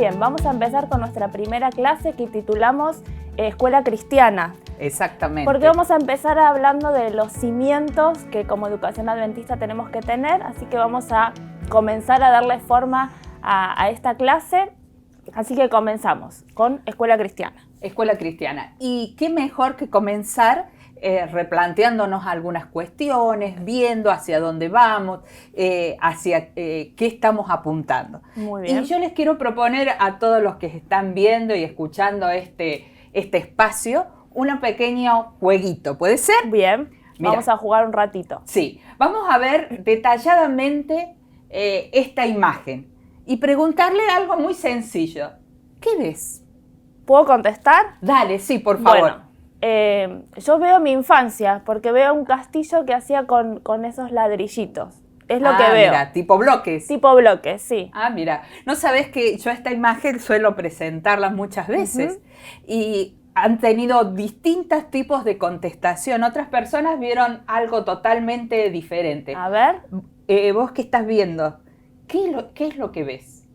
bien, vamos a empezar con nuestra primera clase que titulamos Escuela Cristiana. Exactamente. Porque vamos a empezar hablando de los cimientos que como educación adventista tenemos que tener, así que vamos a comenzar a darle forma a esta clase. Así que comenzamos con Escuela Cristiana. Escuela Cristiana. Y qué mejor que comenzar replanteándonos algunas cuestiones, viendo hacia dónde vamos, hacia qué estamos apuntando. Muy bien. Y yo les quiero proponer a todos los que están viendo y escuchando este espacio, un pequeño jueguito. ¿Puede ser? Bien, Mira, vamos a jugar un ratito. Sí, vamos a ver detalladamente esta imagen y preguntarle algo muy sencillo. ¿Qué ves? ¿Puedo contestar? Dale, sí, por favor. Bueno, yo veo mi infancia porque veo un castillo que hacía con esos ladrillitos. Es lo que veo. Mira, tipo bloques. Tipo bloques, sí. Mira, no sabes que yo esta imagen suelo presentarla muchas veces y han tenido distintos tipos de contestación. Otras personas vieron algo totalmente diferente. A ver. Vos, ¿qué estás viendo? ¿Qué es lo que ves?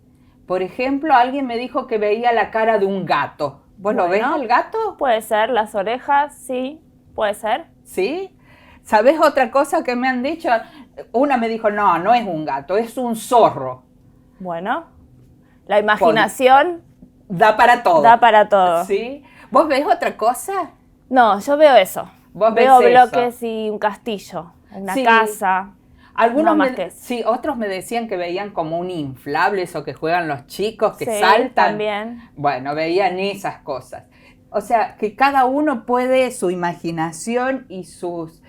Por ejemplo, alguien me dijo que veía la cara de un gato. ¿Vos lo ves al gato? Puede ser, las orejas, sí, puede ser. ¿Sí? ¿Sabés otra cosa que me han dicho? Una me dijo, no es un gato, es un zorro. Bueno, la imaginación da para todo. Da para todo. ¿Sí? ¿Vos ves otra cosa? No, yo veo eso. ¿Vos veo ves bloques eso? Y un castillo, una sí. casa. Algunos no más que eso. Sí, otros me decían que veían como un inflable, eso que juegan los chicos, que sí, saltan. También. Bueno, veían esas cosas. O sea, que cada uno puede, su imaginación y sus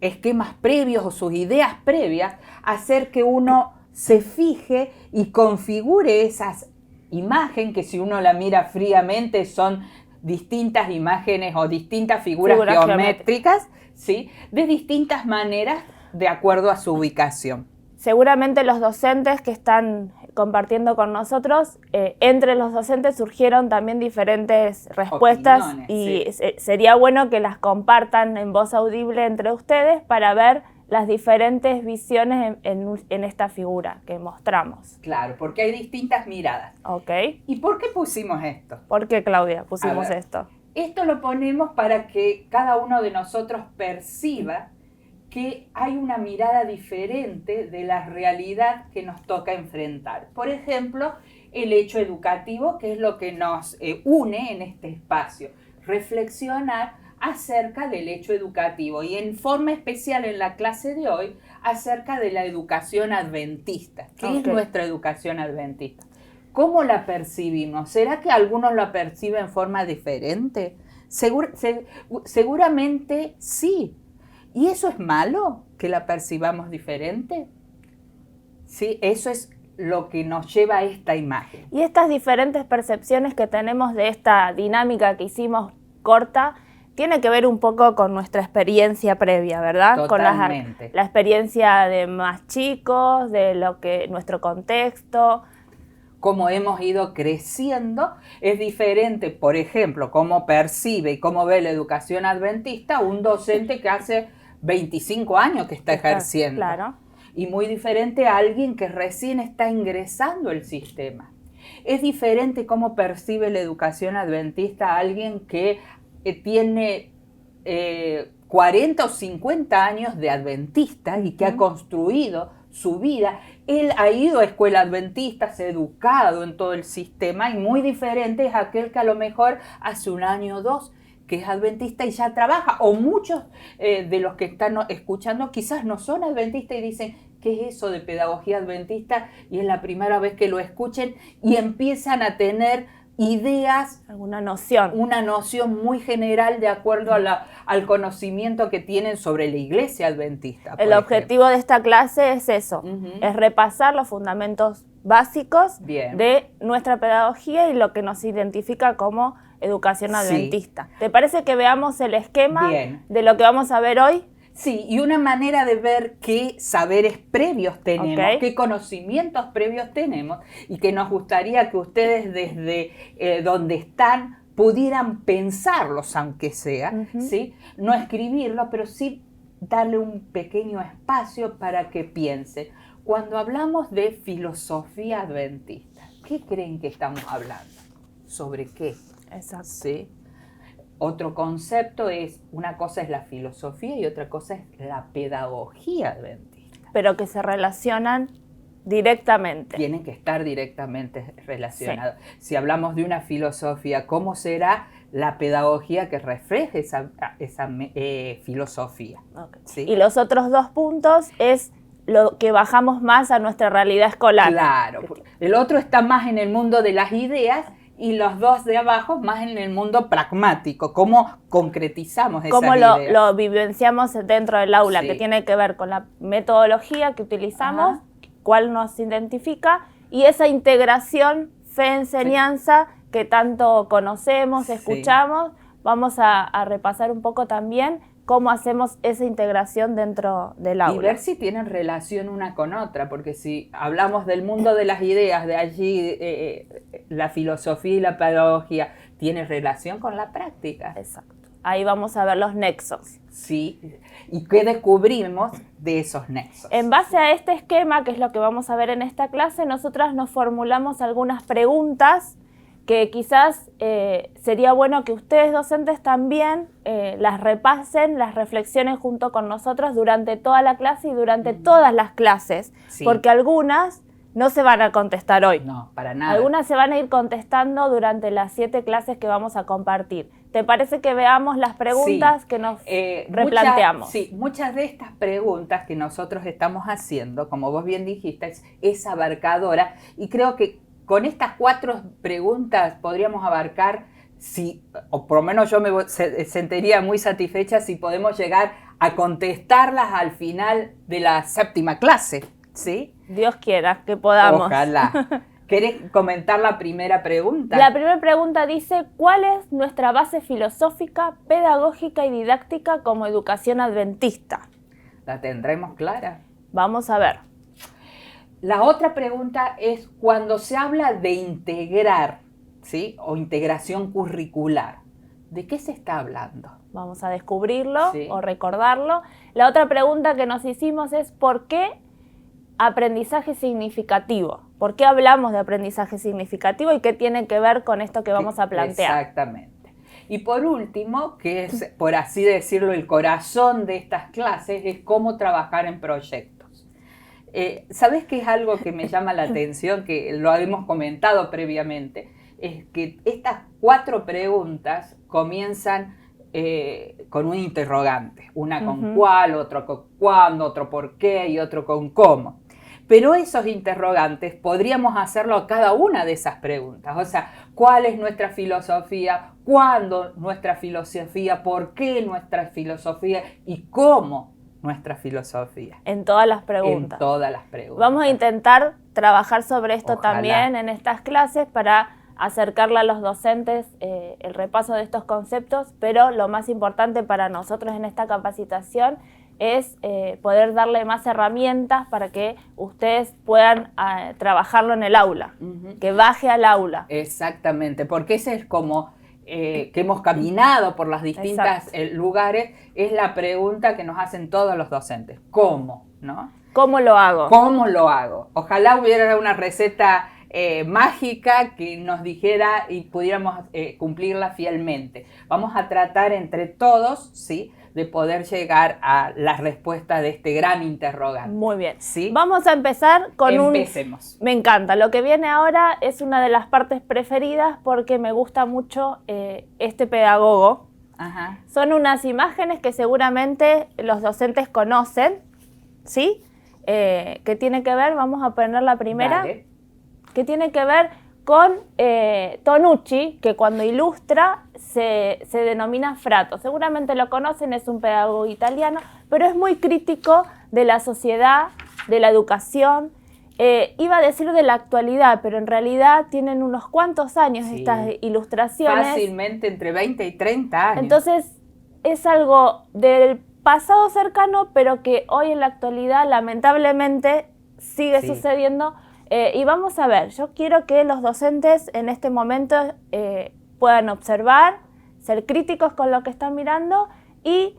esquemas previos o sus ideas previas, hacer que uno se fije y configure esas imágenes que si uno la mira fríamente son distintas imágenes o distintas figuras geométricas, ¿sí? De distintas maneras de acuerdo a su ubicación. Seguramente los docentes que están compartiendo con nosotros, entre los docentes surgieron también diferentes respuestas. Opiniones, y sí. Sería bueno que las compartan en voz audible entre ustedes para ver las diferentes visiones en esta figura que mostramos. Claro, porque hay distintas miradas. Ok. ¿Y por qué pusimos esto? ¿Por qué, Claudia, pusimos esto? Esto lo ponemos para que cada uno de nosotros perciba que hay una mirada diferente de la realidad que nos toca enfrentar. Por ejemplo, el hecho educativo, que es lo que nos une en este espacio. Reflexionar acerca del hecho educativo y en forma especial en la clase de hoy acerca de la educación adventista. ¿Qué es nuestra educación adventista? ¿Cómo la percibimos? ¿Será que algunos la perciben en forma diferente? Seguramente sí. ¿Y eso es malo, que la percibamos diferente? Sí, eso es lo que nos lleva a esta imagen. Y estas diferentes percepciones que tenemos de esta dinámica que hicimos corta, tiene que ver un poco con nuestra experiencia previa, ¿verdad? Totalmente. Con la experiencia de más chicos, de nuestro contexto. Cómo hemos ido creciendo, es diferente, por ejemplo, cómo percibe y cómo ve la educación adventista un docente que hace 25 años que está ejerciendo. Claro. Y muy diferente a alguien que recién está ingresando al sistema. Es diferente cómo percibe la educación adventista a alguien que tiene 40 o 50 años de adventista y que ha construido su vida. Él ha ido a escuela adventista, se ha educado en todo el sistema y muy diferente es aquel que a lo mejor hace un año o dos que es adventista y ya trabaja, o muchos de los que están escuchando quizás no son adventistas y dicen, ¿qué es eso de pedagogía adventista? Y es la primera vez que lo escuchen y empiezan a tener ideas, una noción muy general de acuerdo al conocimiento que tienen sobre la iglesia adventista. El objetivo de esta clase es eso, es repasar los fundamentos básicos de nuestra pedagogía y lo que nos identifica como educación adventista. ¿Te parece que veamos el esquema de lo que vamos a ver hoy? Sí, y una manera de ver qué saberes previos tenemos, qué conocimientos previos tenemos, y que nos gustaría que ustedes desde donde están pudieran pensarlos, aunque sea, ¿sí? No escribirlo, pero sí darle un pequeño espacio para que piense. Cuando hablamos de filosofía adventista, ¿qué qué creen que estamos hablando? ¿Sobre qué? Exacto. ¿Sí? Otro concepto es, una cosa es la filosofía y otra cosa es la pedagogía adventista. Pero que se relacionan directamente. Tienen que estar directamente relacionados. Sí. Si hablamos de una filosofía, ¿cómo será la pedagogía que refleje esa filosofía? Okay. ¿Sí? Y los otros 2 puntos es lo que bajamos más a nuestra realidad escolar. Claro, el otro está más en el mundo de las ideas y los 2 de abajo más en el mundo pragmático, cómo concretizamos esas ideas. Cómo lo vivenciamos dentro del aula, sí, que tiene que ver con la metodología que utilizamos, cuál nos identifica, y esa integración, fe-enseñanza, sí, que tanto conocemos, escuchamos. Sí. Vamos a repasar un poco también cómo hacemos esa integración dentro del aula. Y ver si tienen relación una con otra, porque si hablamos del mundo de las ideas, de allí la filosofía y la pedagogía, tiene relación con la práctica. Exacto. Ahí vamos a ver los nexos. Sí, ¿y qué descubrimos de esos nexos? En base a este esquema, que es lo que vamos a ver en esta clase, nosotras nos formulamos algunas preguntas que quizás sería bueno que ustedes docentes también las repasen, las reflexionen junto con nosotros durante toda la clase y durante todas las clases, sí, porque algunas no se van a contestar hoy. No, para nada. Algunas se van a ir contestando durante las 7 clases que vamos a compartir. ¿Te parece que veamos las preguntas, sí, que nos replanteamos? Muchas de estas preguntas que nosotros estamos haciendo, como vos bien dijiste, es abarcadora, y creo que con estas 4 preguntas podríamos abarcar, o por lo menos yo me sentiría muy satisfecha si podemos llegar a contestarlas al final de la 7ª clase, ¿sí? Dios quiera que podamos. Ojalá. ¿Querés comentar la primera pregunta? La primera pregunta dice, ¿cuál es nuestra base filosófica, pedagógica y didáctica como educación adventista? ¿La tendremos clara? Vamos a ver. La otra pregunta es, cuando se habla de integrar, ¿sí?, o integración curricular, ¿de qué se está hablando? Vamos a descubrirlo, sí, o recordarlo. La otra pregunta que nos hicimos es, ¿por qué aprendizaje significativo? ¿Por qué hablamos de aprendizaje significativo y qué tiene que ver con esto que vamos a plantear? Exactamente. Y por último, que es, por así decirlo, el corazón de estas clases, es cómo trabajar en proyectos. ¿Sabes qué es algo que me llama la atención, que lo hemos comentado previamente? Es que estas 4 preguntas comienzan con un interrogante. Una con cuál, otro con cuándo, otro por qué y otro con cómo. Pero esos interrogantes podríamos hacerlo a cada una de esas preguntas. O sea, ¿cuál es nuestra filosofía? ¿Cuándo nuestra filosofía? ¿Por qué nuestra filosofía? ¿Y cómo nuestra filosofía? En todas las preguntas. En todas las preguntas. Vamos a intentar trabajar sobre esto, ojalá, también en estas clases para acercarle a los docentes el repaso de estos conceptos, pero lo más importante para nosotros en esta capacitación es poder darle más herramientas para que ustedes puedan trabajarlo en el aula, que baje al aula. Exactamente, porque ese es como que hemos caminado por las distintas lugares, es la pregunta que nos hacen todos los docentes. ¿Cómo? ¿No? ¿Cómo lo hago? ¿Cómo lo hago? Ojalá hubiera una receta mágica que nos dijera y pudiéramos cumplirla fielmente. Vamos a tratar entre todos, ¿sí?, de poder llegar a la respuesta de este gran interrogante. Muy bien. ¿Sí? Vamos a empezar con Empecemos. Me encanta. Lo que viene ahora es una de las partes preferidas porque me gusta mucho este pedagogo. Ajá. Son unas imágenes que seguramente los docentes conocen, ¿sí? ¿Qué tiene que ver? Vamos a poner la primera. Dale. Que tiene que ver con Tonucci, que cuando ilustra se denomina Frato. Seguramente lo conocen, es un pedagogo italiano, pero es muy crítico de la sociedad, de la educación. Iba a decir de la actualidad, pero en realidad tienen unos cuantos años, sí, estas ilustraciones. Fácilmente entre 20 y 30 años. Entonces es algo del pasado cercano, pero que hoy en la actualidad lamentablemente sigue sucediendo. Y vamos a ver, yo quiero que los docentes en este momento puedan observar, ser críticos con lo que están mirando y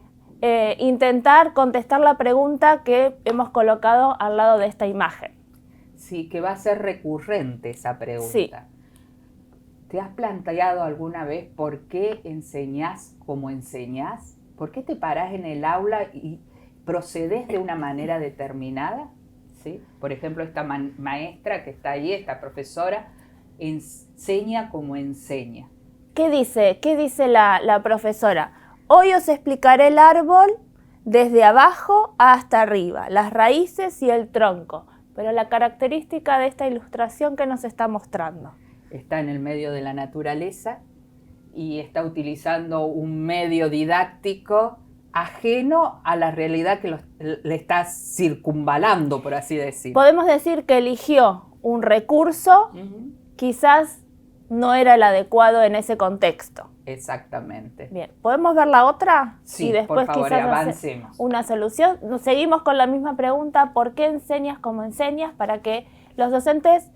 intentar contestar la pregunta que hemos colocado al lado de esta imagen. Sí, que va a ser recurrente esa pregunta. Sí. ¿Te has planteado alguna vez por qué enseñás como enseñás? ¿Por qué te parás en el aula y procedes de una manera determinada? ¿Sí? Por ejemplo, esta maestra que está ahí, esta profesora, enseña como enseña. ¿Qué dice la profesora? Hoy os explicaré el árbol desde abajo hasta arriba, las raíces y el tronco. Pero la característica de esta ilustración, ¿qué nos está mostrando? Está en el medio de la naturaleza y está utilizando un medio didáctico ajeno a la realidad que le está circunvalando, por así decir. Podemos decir que eligió un recurso, quizás no era el adecuado en ese contexto. Exactamente. Bien, ¿podemos ver la otra? Sí, y después por favor, quizás avancemos. Una solución. Seguimos con la misma pregunta, ¿por qué enseñas como enseñas? Para que los docentes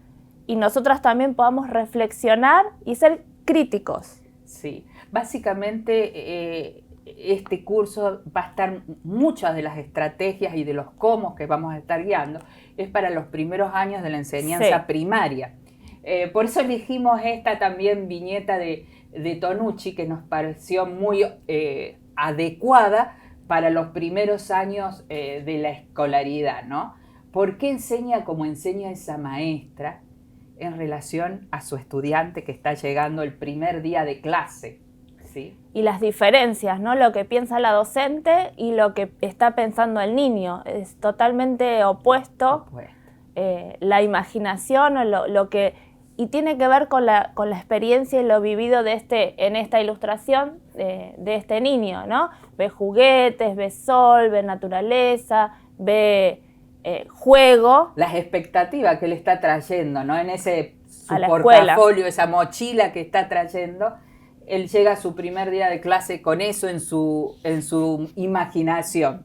y nosotras también podamos reflexionar y ser críticos. Sí, básicamente este curso va a estar, muchas de las estrategias y de los cómo que vamos a estar guiando, es para los primeros años de la enseñanza primaria. Por eso elegimos esta también viñeta de Tonucci, que nos pareció muy adecuada para los primeros años de la escolaridad, ¿no? ¿Por qué enseña como enseña esa maestra en relación a su estudiante que está llegando el primer día de clase? ¿Sí? Y las diferencias, ¿no? Lo que piensa la docente y lo que está pensando el niño. Es totalmente opuesto. La imaginación o lo que... Y tiene que ver con la experiencia y lo vivido en esta ilustración de este niño, ¿no? Ve juguetes, ve sol, ve naturaleza, ve juego. Las expectativas que él está trayendo, ¿no? En ese su portafolio, escuela. Esa mochila que está trayendo, él llega a su primer día de clase con eso en su imaginación,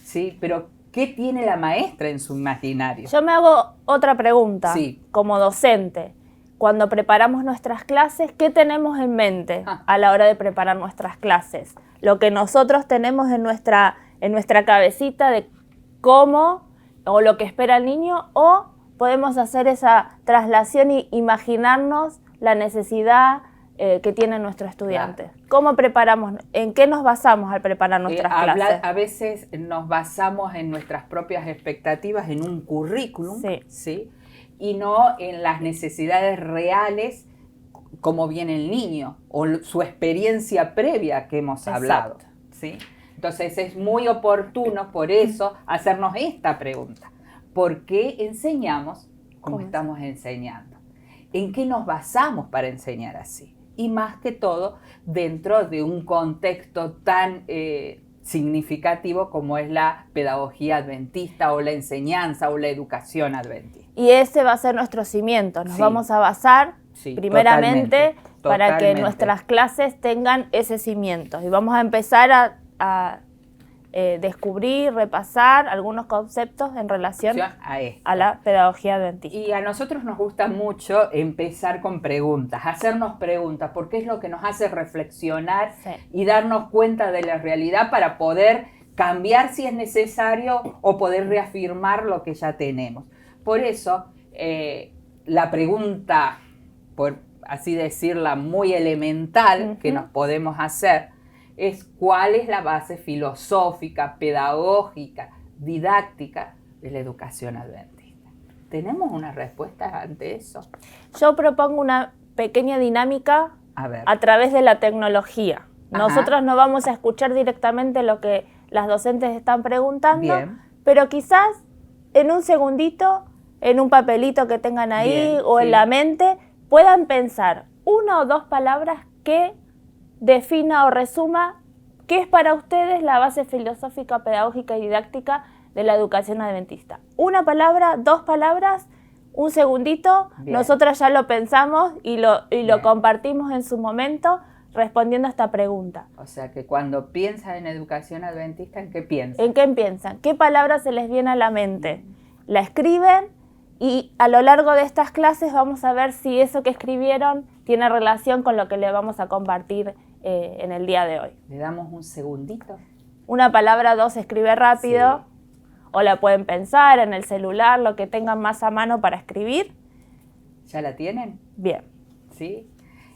¿sí? Pero ¿qué tiene la maestra en su imaginario? Yo me hago otra pregunta, sí, como docente. Cuando preparamos nuestras clases, ¿qué tenemos en mente a la hora de preparar nuestras clases? Lo que nosotros tenemos en nuestra cabecita de cómo o lo que espera el niño, o podemos hacer esa traslación y imaginarnos la necesidad que tiene nuestro estudiante. Claro. ¿Cómo preparamos? ¿En qué nos basamos al preparar nuestras clases? A veces nos basamos en nuestras propias expectativas, en un currículum, ¿sí? Y no en las necesidades reales como viene el niño o su experiencia previa que hemos hablado. ¿Sí? Entonces es muy oportuno por eso hacernos esta pregunta. ¿Por qué enseñamos como estamos enseñando? ¿En qué nos basamos para enseñar así? Y más que todo dentro de un contexto tan significativo como es la pedagogía adventista o la enseñanza o la educación adventista. Y ese va a ser nuestro cimiento. Nos vamos a basar primeramente para que nuestras clases tengan ese cimiento. Y vamos a empezar a descubrir, repasar algunos conceptos en relación a la pedagogía adventista. Y a nosotros nos gusta mucho empezar con preguntas, hacernos preguntas, porque es lo que nos hace reflexionar y darnos cuenta de la realidad para poder cambiar si es necesario o poder reafirmar lo que ya tenemos. Por eso, la pregunta, por así decirla, muy elemental que nos podemos hacer es cuál es la base filosófica, pedagógica, didáctica de la educación adventista. ¿Tenemos una respuesta ante eso? Yo propongo una pequeña dinámica a través de la tecnología. Nosotros no vamos a escuchar directamente lo que las docentes están preguntando, pero quizás en un segundito, en un papelito que tengan ahí en la mente, puedan pensar una o dos palabras que defina o resuma qué es para ustedes la base filosófica, pedagógica y didáctica de la educación adventista. Una palabra, dos palabras, un segundito, nosotras ya lo pensamos y lo compartimos en su momento respondiendo a esta pregunta. O sea que cuando piensan en educación adventista, ¿en qué piensan? ¿En qué piensan? ¿Qué palabra se les viene a la mente? La escriben y a lo largo de estas clases vamos a ver si eso que escribieron tiene relación con lo que le vamos a compartir en el día de hoy. ¿Le damos un segundito? Una palabra, dos, escribe rápido. o la pueden pensar en el celular, lo que tengan más a mano para escribir. ¿Ya la tienen? Bien. ¿Sí?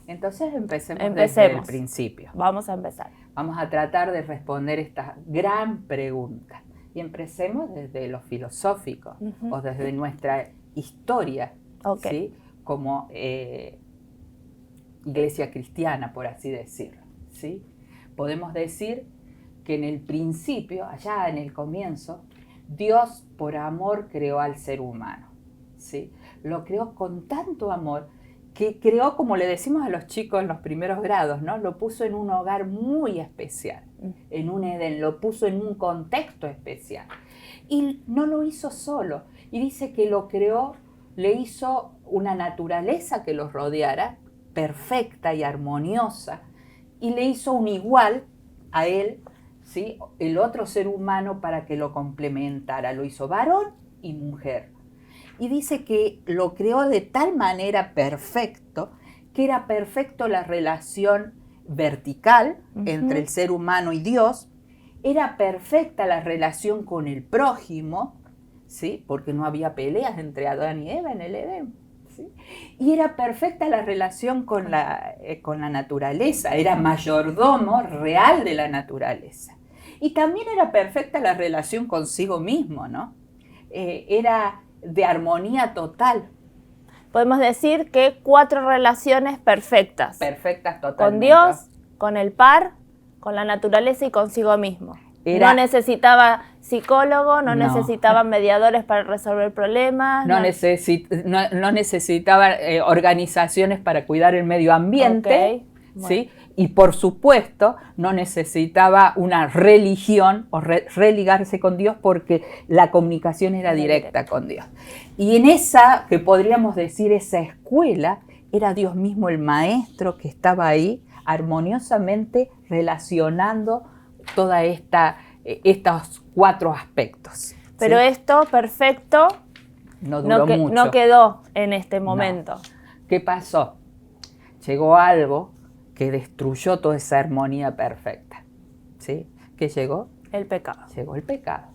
Entonces empecemos desde el principio. Vamos a empezar. Vamos a tratar de responder esta gran pregunta. Y empecemos desde lo filosófico, o desde nuestra historia, ¿sí? Como iglesia cristiana, por así decirlo, ¿sí? Podemos decir que en el principio, allá en el comienzo, Dios por amor creó al ser humano, ¿sí? Lo creó con tanto amor que creó, como le decimos a los chicos en los primeros grados, ¿no? Lo puso en un hogar muy especial, en un Edén, lo puso en un contexto especial. Y no lo hizo solo. Y dice que lo creó, le hizo una naturaleza que los rodeara, perfecta y armoniosa, y le hizo un igual a él, ¿sí? El otro ser humano, para que lo complementara. Lo hizo varón y mujer. Y dice que lo creó de tal manera perfecto, que era perfecto la relación vertical entre el ser humano y Dios, era perfecta la relación con el prójimo, ¿sí? Porque no había peleas entre Adán y Eva en el Edén, ¿sí? Y era perfecta la relación con la naturaleza, era mayordomo real de la naturaleza. Y también era perfecta la relación consigo mismo, ¿no? Era de armonía total. Podemos decir que 4 relaciones perfectas. Perfectas totalmente. Con Dios, con el par, con la naturaleza y consigo mismo. No necesitaba psicólogo, no necesitaba mediadores para resolver problemas. No necesitaba organizaciones para cuidar el medio ambiente. Bueno. ¿Sí? Y por supuesto no necesitaba una religión o religarse con Dios, porque la comunicación era directa con Dios. Y en esa, que podríamos decir, esa escuela, era Dios mismo el maestro que estaba ahí armoniosamente relacionando toda estos 4 aspectos. Pero ¿sí? Esto perfecto no duró mucho. No quedó en este momento. No. ¿Qué pasó? Llegó algo que destruyó toda esa armonía perfecta, ¿sí? ¿Qué llegó? El pecado. Llegó el pecado.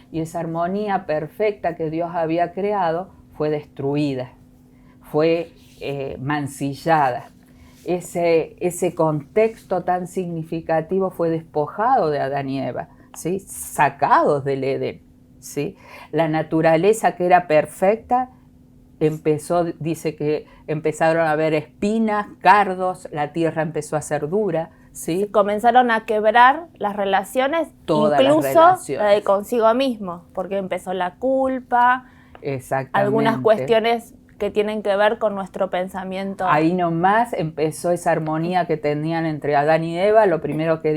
Y esa armonía perfecta que Dios había creado fue destruida, fue mancillada. Ese contexto tan significativo fue despojado de Adán y Eva, ¿sí? Sacados del Edén, ¿sí? La naturaleza que era perfecta dice que empezaron a haber espinas, cardos, la tierra empezó a ser dura, ¿sí? Comenzaron a quebrar las relaciones, todas incluso las relaciones. La de consigo mismo, porque empezó la culpa, algunas cuestiones que tienen que ver con nuestro pensamiento. Ahí nomás empezó esa armonía que tenían entre Adán y Eva. Lo primero que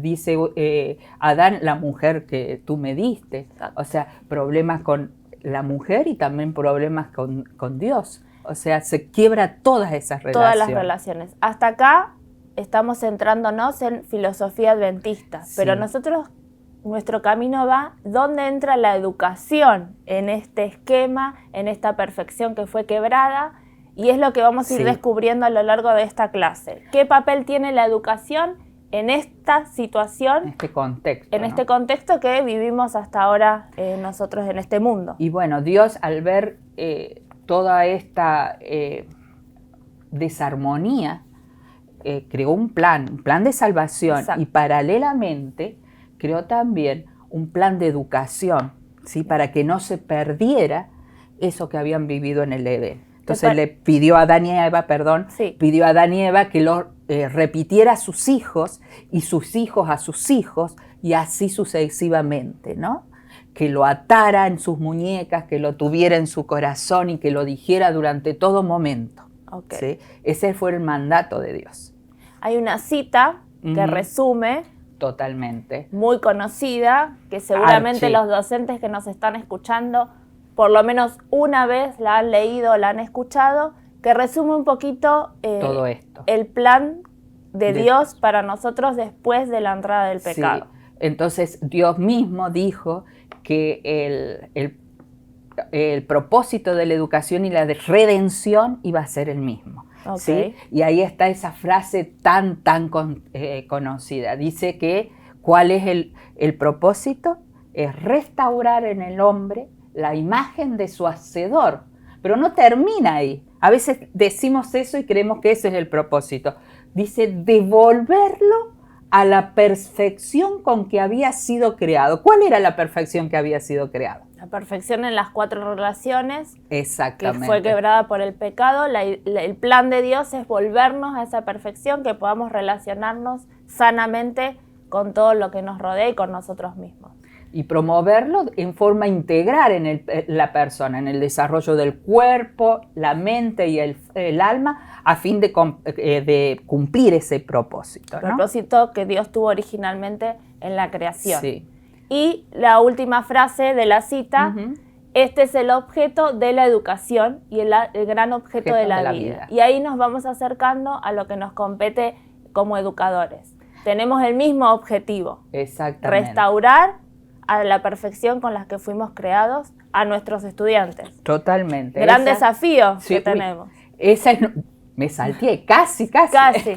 dice Adán, la mujer que tú me diste. O sea, problemas con la mujer y también problemas con Dios. O sea, se quiebra todas esas relaciones. Todas las relaciones. Hasta acá estamos centrándonos en filosofía adventista, sí. Pero nuestro camino va dónde entra la educación en este esquema, en esta perfección que fue quebrada, y es lo que vamos a ir descubriendo a lo largo de esta clase. ¿Qué papel tiene la educación en esta situación? En este contexto. En este contexto que vivimos hasta ahora nosotros en este mundo. Y bueno, Dios, al ver toda esta desarmonía, creó un plan de salvación. Exacto. Y paralelamente creó también un plan de educación, ¿sí? Para que no se perdiera eso que habían vivido en el Edén. Entonces le pidió a Adán y Eva, pidió a Adán y Eva que lo repitiera a sus hijos y sus hijos a sus hijos, y así sucesivamente, ¿no? Que lo atara en sus muñecas, que lo tuviera en su corazón y que lo dijera durante todo momento. Okay. ¿Sí? Ese fue el mandato de Dios. Hay una cita que resume, totalmente, muy conocida, que seguramente los docentes que nos están escuchando por lo menos una vez la han leído o la han escuchado, que resume un poquito todo esto. El plan de Dios para nosotros después de la entrada del pecado. Sí. Entonces Dios mismo dijo que el propósito de la educación y la de redención iba a ser el mismo. Okay. ¿Sí? Y ahí está esa frase tan conocida. Dice que ¿cuál es el propósito? es restaurar en el hombre la imagen de su hacedor. Pero no termina ahí. A veces decimos eso y creemos que ese es el propósito. Dice, devolverlo a la perfección con que había sido creado. ¿Cuál era la perfección que había sido creado? La perfección en las 4 relaciones. Exactamente. Que fue quebrada por el pecado. El plan de Dios es volvernos a esa perfección, que podamos relacionarnos sanamente con todo lo que nos rodea y con nosotros mismos. Y promoverlo en forma integral en la persona, en el desarrollo del cuerpo, la mente y el alma, a fin de cumplir ese propósito, ¿no? El propósito que Dios tuvo originalmente en la creación. Sí. Y la última frase de la cita, este es el objeto de la educación y el gran objeto de la vida. Y ahí nos vamos acercando a lo que nos compete como educadores. Tenemos el mismo objetivo. Exactamente. Restaurar a la perfección con la que fuimos creados a nuestros estudiantes. Totalmente. Gran desafío que tenemos. Me salté, casi. Casi.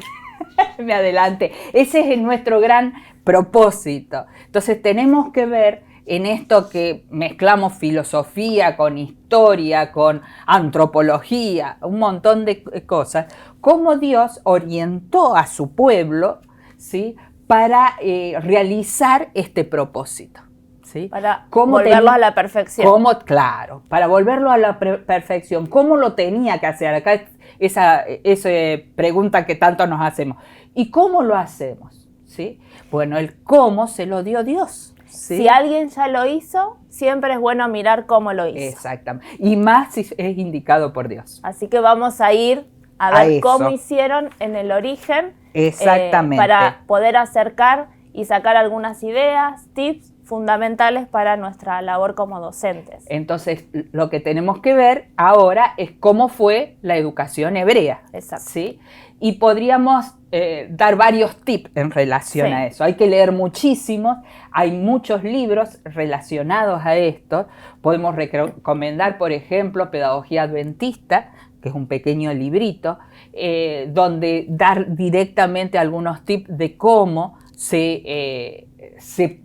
Me adelanté. Ese es nuestro gran propósito. Entonces tenemos que ver en esto que mezclamos filosofía con historia, con antropología, un montón de cosas, cómo Dios orientó a su pueblo, ¿sí?, para realizar este propósito. ¿Sí? Para volverlo a la perfección. Claro, para volverlo a la perfección. ¿Cómo lo tenía que hacer? Acá esa pregunta que tanto nos hacemos. ¿Y cómo lo hacemos? ¿Sí? Bueno, el cómo se lo dio Dios. ¿Sí? Si alguien ya lo hizo, siempre es bueno mirar cómo lo hizo. Exactamente. Y más si es indicado por Dios. Así que vamos a ir a ver cómo hicieron en el origen. Exactamente. Para poder acercar y sacar algunas ideas, tips fundamentales para nuestra labor como docentes. Entonces, lo que tenemos que ver ahora es cómo fue la educación hebrea. Exacto. ¿Sí? Y podríamos dar varios tips en relación a eso. Hay que leer muchísimos, hay muchos libros relacionados a esto. Podemos recomendar, por ejemplo, Pedagogía Adventista, que es un pequeño librito, donde dar directamente algunos tips de cómo se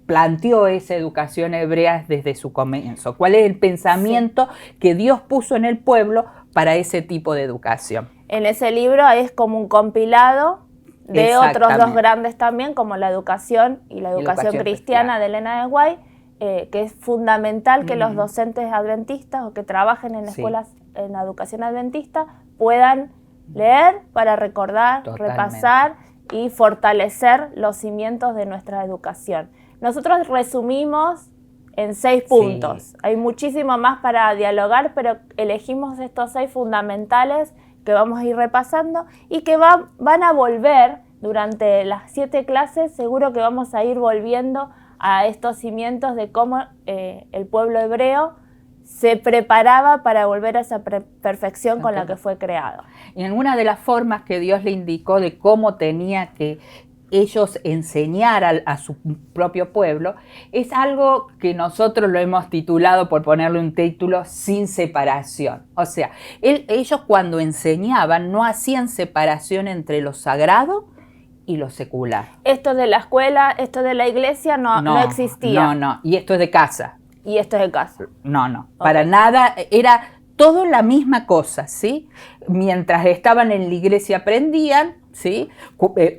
planteó esa educación hebrea desde su comienzo. ¿Cuál es el pensamiento que Dios puso en el pueblo para ese tipo de educación? En ese libro es como un compilado de otros 2 grandes también, como la educación y la educación cristiana de Elena de White, que es fundamental que los docentes adventistas o que trabajen en escuelas en la educación adventista puedan leer para recordar, repasar y fortalecer los cimientos de nuestra educación. Nosotros resumimos en 6 puntos. Hay muchísimo más para dialogar, pero elegimos estos 6 fundamentales que vamos a ir repasando y que van a volver durante las 7 clases. Seguro que vamos a ir volviendo a estos cimientos de cómo el pueblo hebreo se preparaba para volver a esa perfección con la que fue creado. Y en una de las formas que Dios le indicó de cómo tenía que ellos enseñar a su propio pueblo, es algo que nosotros lo hemos titulado, por ponerle un título, sin separación. O sea, ellos cuando enseñaban no hacían separación entre lo sagrado y lo secular. Esto de la escuela, esto de la iglesia no existía. No, y esto es de casa. Y esto es de casa. No, para nada, era todo la misma cosa, ¿sí? Mientras estaban en la iglesia aprendían, ¿sí?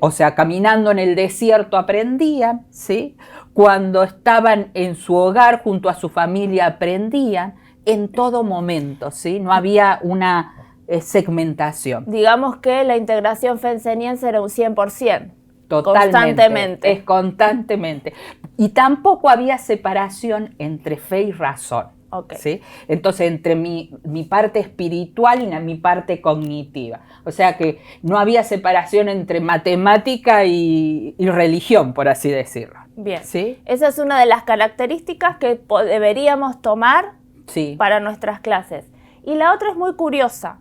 O sea, caminando en el desierto aprendían, ¿sí? Cuando estaban en su hogar junto a su familia aprendían, en todo momento, ¿sí? No había una segmentación. Digamos que la integración fe-enseñanza era un 100%. Totalmente. Es constantemente. Y tampoco había separación entre fe y razón. ¿Sí? Entonces, entre mi parte espiritual y mi parte cognitiva. O sea que no había separación entre matemática y religión, por así decirlo. Bien. ¿Sí? Esa es una de las características que deberíamos tomar para nuestras clases. Y la otra es muy curiosa,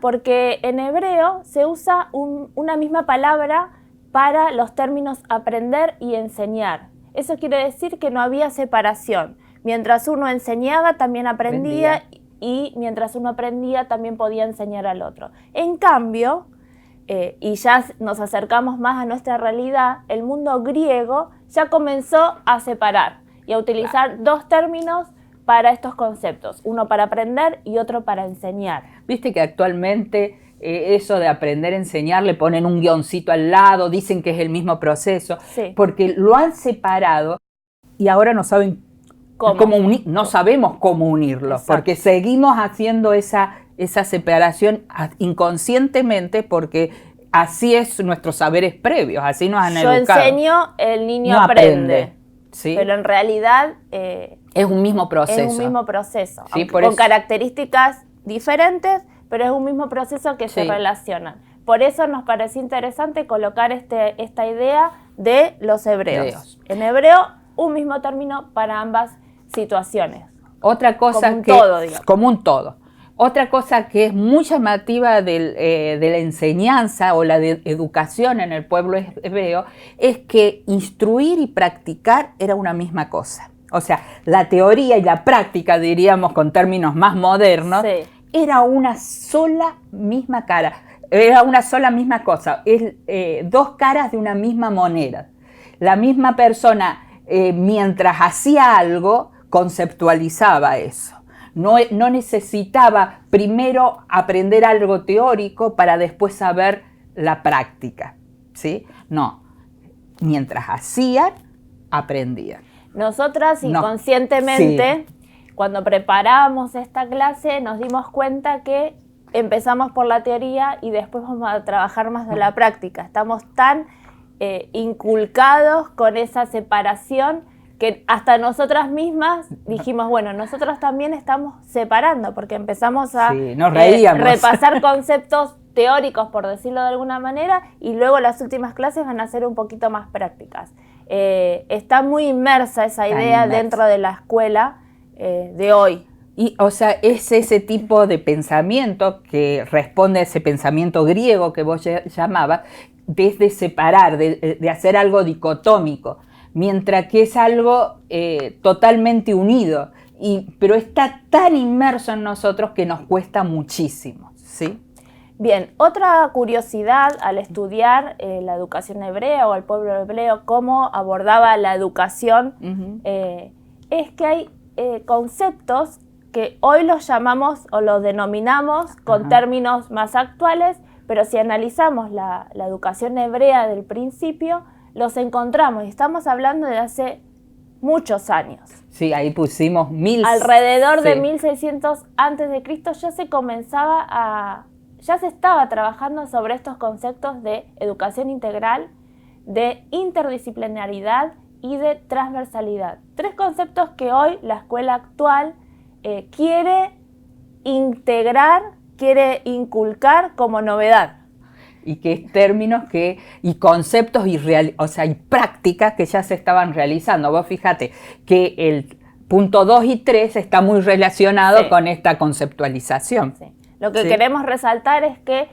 porque en hebreo se usa una misma palabra para los términos aprender y enseñar. Eso quiere decir que no había separación. Mientras uno enseñaba, también aprendía, y mientras uno aprendía, también podía enseñar al otro. En cambio, y ya nos acercamos más a nuestra realidad, el mundo griego ya comenzó a separar. y a utilizar dos términos para estos conceptos, uno para aprender y otro para enseñar. Viste que actualmente eso de aprender a enseñar le ponen un guioncito al lado, dicen que es el mismo proceso, sí, porque lo han separado y ahora no saben no sabemos cómo unirlo. Exacto. Porque seguimos haciendo esa separación inconscientemente, porque así es nuestros saberes previos, así nos han educado. Yo enseño, el niño aprende. ¿Sí? Pero en realidad es un mismo proceso. Es un mismo proceso, sí, con características diferentes, pero es un mismo proceso que se relacionan. Por eso nos pareció interesante colocar esta idea de los hebreos. En hebreo, un mismo término para ambas situaciones. Otra cosa como un todo. Otra cosa que es muy llamativa de la enseñanza o la de educación en el pueblo hebreo es que instruir y practicar era una misma cosa. O sea, la teoría y la práctica, diríamos con términos más modernos, sí, era una sola misma cara, era una sola misma cosa, es dos caras de una misma moneda. La misma persona, mientras hacía algo, conceptualizaba eso. No necesitaba primero aprender algo teórico para después saber la práctica, ¿sí? No, mientras hacían, aprendían. Nosotras inconscientemente, sí, cuando preparábamos esta clase, nos dimos cuenta que empezamos por la teoría y después vamos a trabajar más de la práctica. Estamos tan inculcados con esa separación que hasta nosotras mismas dijimos, bueno, nosotros también estamos separando, porque empezamos a repasar conceptos teóricos, por decirlo de alguna manera, y luego las últimas clases van a ser un poquito más prácticas. Está muy inmersa esa idea dentro de la escuela de hoy. Y, o sea, es ese tipo de pensamiento que responde a ese pensamiento griego que vos llamabas, desde separar, de hacer algo dicotómico, mientras que es algo totalmente unido, pero está tan inmerso en nosotros que nos cuesta muchísimo, ¿sí? Bien, otra curiosidad al estudiar la educación hebrea o el pueblo hebreo, cómo abordaba la educación, es que hay conceptos que hoy los llamamos o los denominamos con términos más actuales, pero si analizamos la educación hebrea del principio, los encontramos y estamos hablando de hace muchos años. Sí, ahí pusimos alrededor de 1600 a.C. ya se estaba trabajando sobre estos conceptos de educación integral, de interdisciplinaridad y de transversalidad. Tres conceptos que hoy la escuela actual quiere integrar, quiere inculcar como novedad. Y que es términos y conceptos y prácticas que ya se estaban realizando. Vos fíjate que el punto 2 y 3 está muy relacionado con esta conceptualización. Sí. Lo que queremos resaltar es que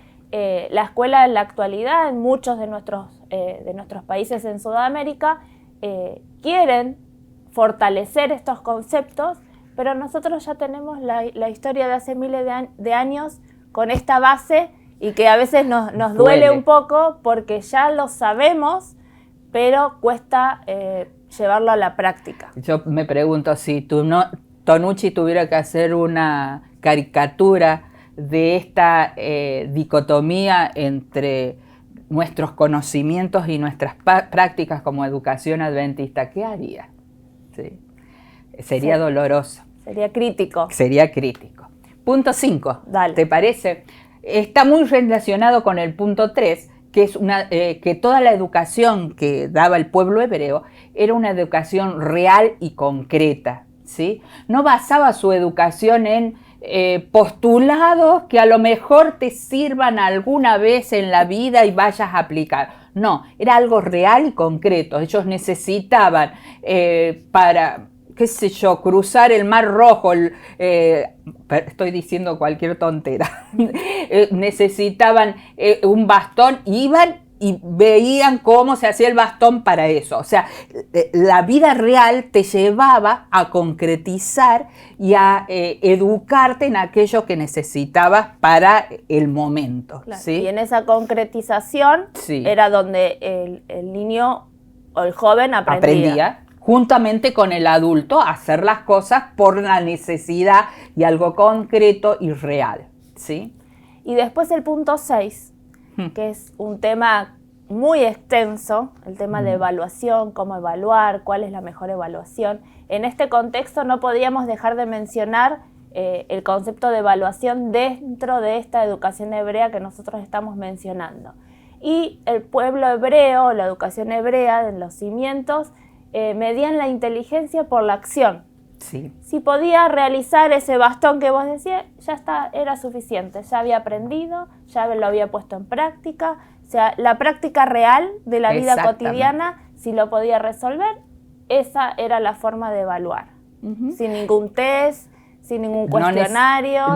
la escuela en la actualidad, en muchos de nuestros países en Sudamérica, quieren fortalecer estos conceptos, pero nosotros ya tenemos la historia de hace miles de años con esta base y que a veces nos duele un poco porque ya lo sabemos, pero cuesta llevarlo a la práctica. Yo me pregunto si Tonucci tuviera que hacer una caricatura de esta dicotomía entre nuestros conocimientos y nuestras prácticas como educación adventista, ¿qué haría? ¿Sí? Sería doloroso. Sería crítico. Sería crítico. Punto 5, ¿te parece? Está muy relacionado con el punto 3, que es que toda la educación que daba el pueblo hebreo era una educación real y concreta, ¿sí? No basaba su educación en postulados que a lo mejor te sirvan alguna vez en la vida y vayas a aplicar. No, era algo real y concreto. Ellos necesitaban para, qué sé yo, cruzar el Mar Rojo, estoy diciendo cualquier tontera, necesitaban un bastón, iban y veían cómo se hacía el bastón para eso. O sea, la vida real te llevaba a concretizar y a educarte en aquello que necesitabas para el momento. Claro. ¿Sí? Y en esa concretización era donde el niño o el joven aprendía. juntamente con el adulto, hacer las cosas por la necesidad y algo concreto y real, ¿sí? Y después el punto 6, que es un tema muy extenso, el tema de evaluación, cómo evaluar, cuál es la mejor evaluación. En este contexto no podíamos dejar de mencionar el concepto de evaluación dentro de esta educación hebrea que nosotros estamos mencionando. Y el pueblo hebreo, la educación hebrea, en los cimientos, medían la inteligencia por la acción. Sí. Si podía realizar ese bastón que vos decías, ya está, era suficiente, ya había aprendido, ya lo había puesto en práctica. O sea, la práctica real de la vida cotidiana, si lo podía resolver, esa era la forma de evaluar. Sin ningún test, sin ningún cuestionario.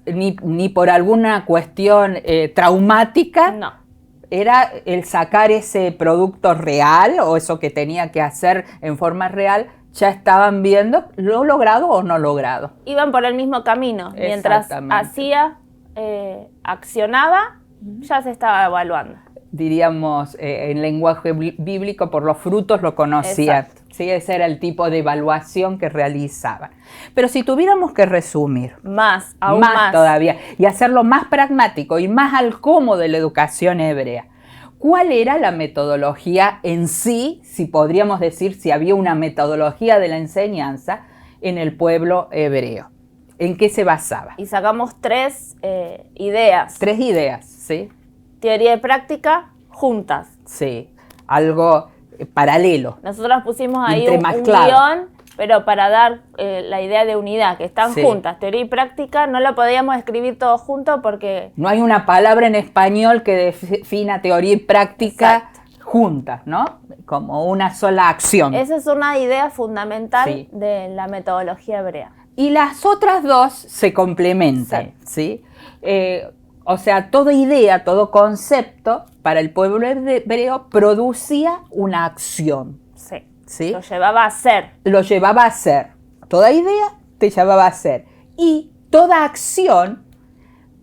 Ni por alguna cuestión traumática. No. Era el sacar ese producto real o eso que tenía que hacer en forma real. Ya estaban viendo lo logrado o no logrado. Iban por el mismo camino. Mientras hacía, accionaba, ya se estaba evaluando. Diríamos en lenguaje bíblico, por los frutos lo conocían. ¿Sí? Ese era el tipo de evaluación que realizaban. Pero si tuviéramos que resumir, aún más todavía, y hacerlo más pragmático y más al cómo de la educación hebrea, ¿cuál era la metodología en sí? Si podríamos decir si había una metodología de la enseñanza en el pueblo hebreo. ¿En qué se basaba? Y sacamos 3 ideas. 3 ideas, ¿sí? Teoría y práctica juntas. Sí, algo paralelo. Nosotros pusimos ahí un guión, pero para dar la idea de unidad, que están juntas. Teoría y práctica no lo podíamos escribir todo junto porque... No hay una palabra en español que defina teoría y práctica juntas, ¿no? Como una sola acción. Esa es una idea fundamental de la metodología hebrea. Y las otras 2 se complementan, ¿sí? O sea, toda idea, todo concepto para el pueblo hebreo producía una acción. ¿Sí? Lo llevaba a hacer. Lo llevaba a hacer. Toda idea te llevaba a hacer. Y toda acción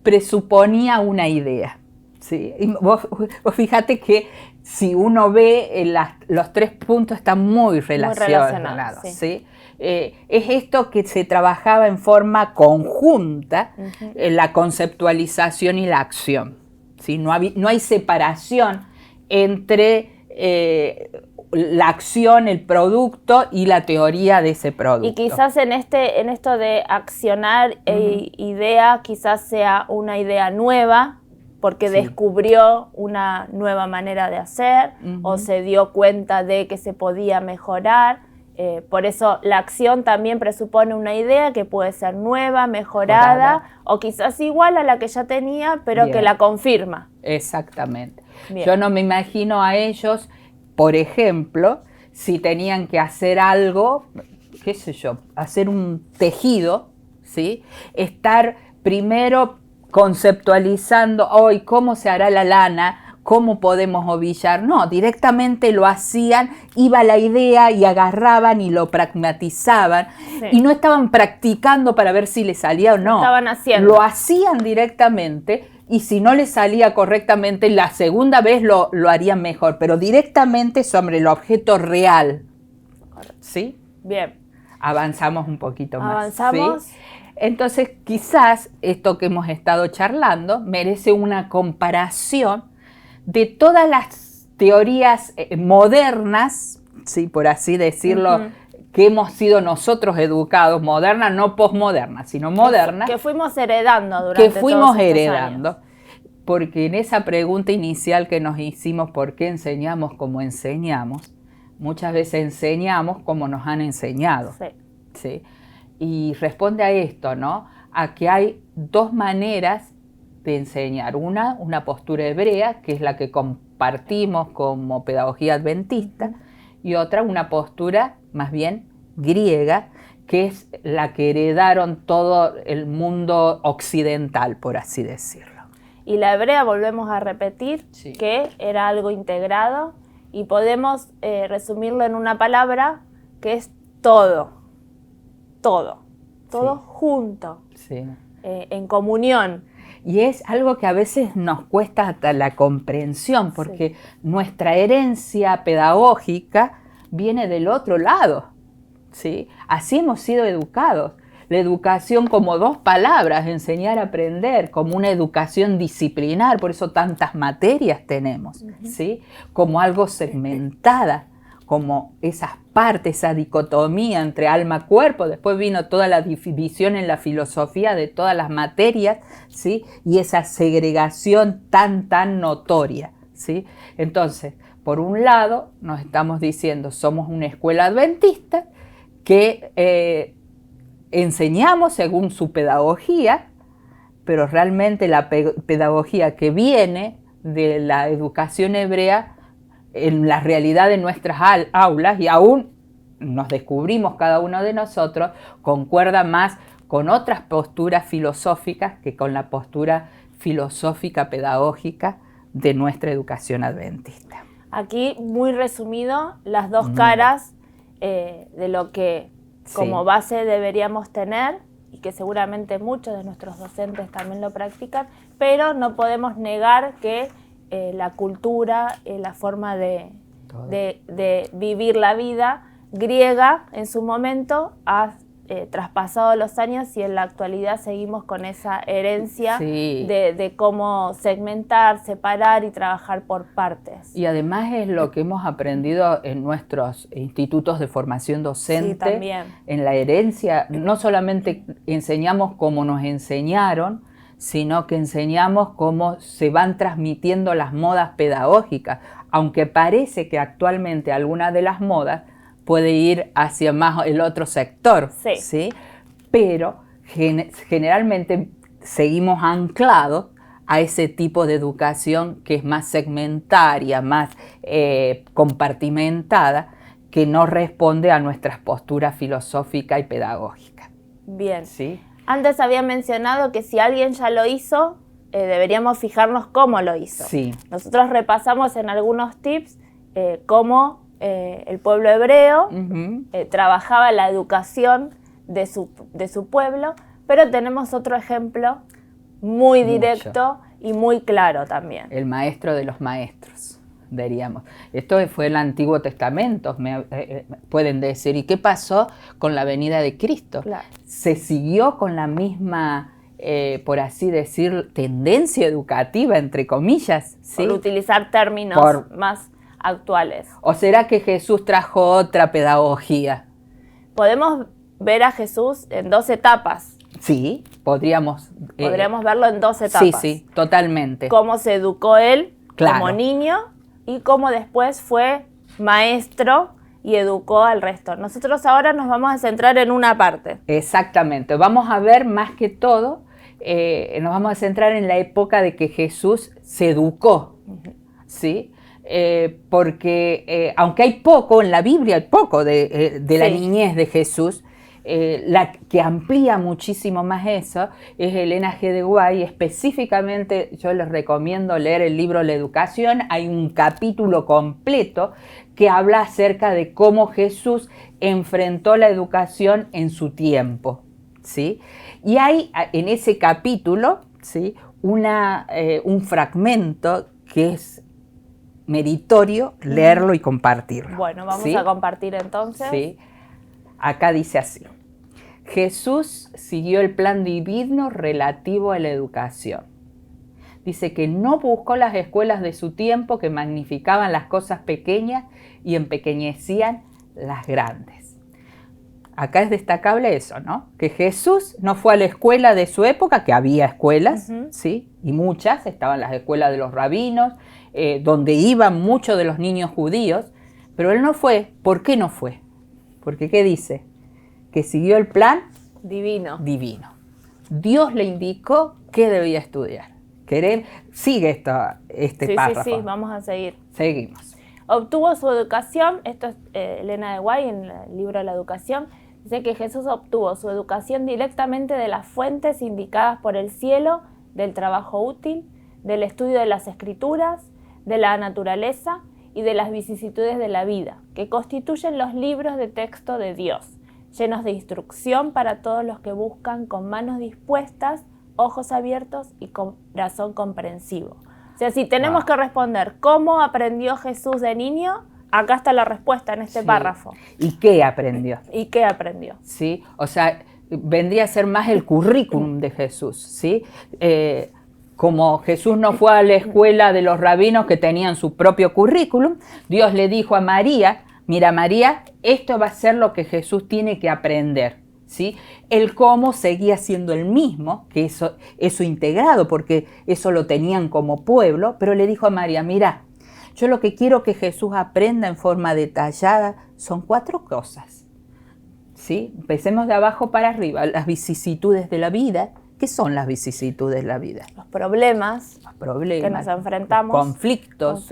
presuponía una idea. ¿Sí? Y vos fíjate que si uno ve los 3 puntos están muy relacionados. ¿Sí? Es esto que se trabajaba en forma conjunta, la conceptualización y la acción. ¿Sí? No hay separación entre la acción, el producto y la teoría de ese producto. Y quizás en esto de accionar idea, quizás sea una idea nueva, porque descubrió una nueva manera de hacer o se dio cuenta de que se podía mejorar. Por eso la acción también presupone una idea que puede ser nueva, mejorada o quizás igual a la que ya tenía, pero que la confirma. Exactamente. Yo no me imagino a ellos, por ejemplo, si tenían que hacer algo, qué sé yo, hacer un tejido, ¿sí? Estar primero conceptualizando hoy cómo se hará la lana, cómo podemos ovillar. No, directamente lo hacían, iba la idea y agarraban y lo pragmatizaban. Y no estaban practicando para ver si les salía o no. Estaban haciendo. Lo hacían directamente y si no les salía correctamente, la segunda vez lo harían mejor, pero directamente sobre el objeto real. ¿Sí? Bien. Avanzamos un poquito más. Avanzamos. ¿Sí? Entonces, quizás esto que hemos estado charlando merece una comparación de todas las teorías modernas, ¿sí? Por así decirlo, que hemos sido nosotros educados, modernas, no posmodernas, sino modernas. Que fuimos heredando durante todos estos años. Porque en esa pregunta inicial que nos hicimos, ¿por qué enseñamos como enseñamos? Muchas veces enseñamos como nos han enseñado. ¿Sí? Y responde a esto, ¿no? A que hay 2 maneras de enseñar. Una postura hebrea, que es la que compartimos como pedagogía adventista, y otra, una postura más bien griega, que es la que heredaron todo el mundo occidental, por así decirlo. Y la hebrea, volvemos a repetir, que era algo integrado, y podemos resumirlo en una palabra que es todo. Todo junto, en comunión. Y es algo que a veces nos cuesta hasta la comprensión, porque nuestra herencia pedagógica viene del otro lado, ¿sí? Así hemos sido educados. La educación como dos palabras, enseñar a aprender, como una educación disciplinar, por eso tantas materias tenemos, ¿sí? Como algo segmentada, como esas partes, esa dicotomía entre alma-cuerpo. Después vino toda la división en la filosofía de todas las materias, ¿sí? Y esa segregación tan notoria, ¿sí? Entonces, por un lado, nos estamos diciendo, somos una escuela adventista que enseñamos según su pedagogía, pero realmente la pedagogía que viene de la educación hebrea en la realidad de nuestras aulas, y aún nos descubrimos cada uno de nosotros, concuerda más con otras posturas filosóficas que con la postura filosófica pedagógica de nuestra educación adventista. Aquí, muy resumido, las dos caras de lo que como base deberíamos tener, y que seguramente muchos de nuestros docentes también lo practican, pero no podemos negar que la cultura, la forma de vivir la vida griega en su momento ha traspasado los años, y en la actualidad seguimos con esa herencia de cómo segmentar, separar y trabajar por partes. Y además es lo que hemos aprendido en nuestros institutos de formación docente, en la herencia. No solamente enseñamos como nos enseñaron, sino que enseñamos cómo se van transmitiendo las modas pedagógicas, aunque parece que actualmente alguna de las modas puede ir hacia más el otro sector, ¿sí? Pero generalmente seguimos anclados a ese tipo de educación que es más segmentaria, más compartimentada, que no responde a nuestras posturas filosóficas y pedagógicas. Bien. ¿Sí? Antes había mencionado que si alguien ya lo hizo, deberíamos fijarnos cómo lo hizo. Sí. Nosotros repasamos en algunos tips cómo el pueblo hebreo trabajaba la educación de su pueblo, pero tenemos otro ejemplo muy directo y muy claro también. El maestro de los maestros, diríamos. Esto fue el Antiguo Testamento, pueden decir. ¿Y qué pasó con la venida de Cristo? Claro. Se siguió con la misma, por así decir, tendencia educativa, entre comillas, ¿sí? Por utilizar términos más actuales. ¿O será que Jesús trajo otra pedagogía? Podemos ver a Jesús en dos etapas. Sí, podríamos verlo en dos etapas. Sí, totalmente. Cómo se educó él como niño y cómo después fue maestro y educó al resto. Nosotros ahora nos vamos a centrar en una parte. Exactamente. Vamos a ver más que todo, nos vamos a centrar en la época de que Jesús se educó, ¿sí? Porque aunque hay poco en la Biblia, hay poco de la niñez de Jesús, la que amplía muchísimo más eso es Elena G. de Guay. Específicamente yo les recomiendo leer el libro La Educación. Hay un capítulo completo que habla acerca de cómo Jesús enfrentó la educación en su tiempo, ¿sí? Y hay en ese capítulo, ¿sí?, un fragmento que es meritorio leerlo y compartirlo. Bueno, vamos a compartir entonces. Sí. Acá dice así: Jesús siguió el plan divino relativo a la educación. Dice que no buscó las escuelas de su tiempo que magnificaban las cosas pequeñas y empequeñecían las grandes. Acá es destacable eso, ¿no? Que Jesús no fue a la escuela de su época, que había escuelas, ¿sí? Y muchas, estaban las escuelas de los rabinos, donde iban muchos de los niños judíos, pero él no fue. ¿Por qué no fue? Porque ¿qué dice? Que siguió el plan divino. Dios le indicó qué debía estudiar. Sigue este párrafo. Sí, vamos a seguir. Seguimos. Obtuvo su educación, esto es Elena de Guay en el libro La Educación, dice que Jesús obtuvo su educación directamente de las fuentes indicadas por el cielo, del trabajo útil, del estudio de las escrituras, de la naturaleza y de las vicisitudes de la vida, que constituyen los libros de texto de Dios, llenos de instrucción para todos los que buscan con manos dispuestas, ojos abiertos y corazón comprensivo. O sea, si tenemos que responder cómo aprendió Jesús de niño, acá está la respuesta en este párrafo. ¿Y qué aprendió? ¿Y qué aprendió? ¿Sí? O sea, vendría a ser más el currículum de Jesús, ¿sí? Como Jesús no fue a la escuela de los rabinos que tenían su propio currículum, Dios le dijo a María, mira María, esto va a ser lo que Jesús tiene que aprender, ¿sí? El cómo seguía siendo el mismo, que eso integrado, porque eso lo tenían como pueblo, pero le dijo a María, mira, yo lo que quiero que Jesús aprenda en forma detallada son 4 cosas, ¿sí? Empecemos de abajo para arriba, las vicisitudes de la vida. ¿Qué son las vicisitudes de la vida? Los problemas que nos enfrentamos. Conflictos.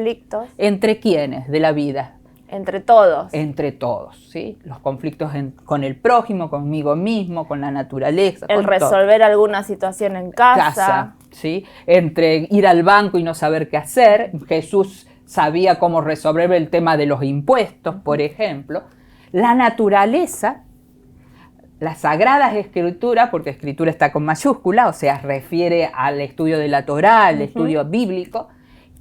¿Entre quiénes de la vida? Entre todos. Entre todos, ¿sí? Los conflictos con el prójimo, conmigo mismo, con la naturaleza. El resolver alguna situación en casa. ¿Sí? Entre ir al banco y no saber qué hacer. Jesús sabía cómo resolver el tema de los impuestos, por ejemplo. La naturaleza. Las Sagradas Escrituras, porque Escritura está con mayúscula, o sea, refiere al estudio de la Torá, al estudio bíblico,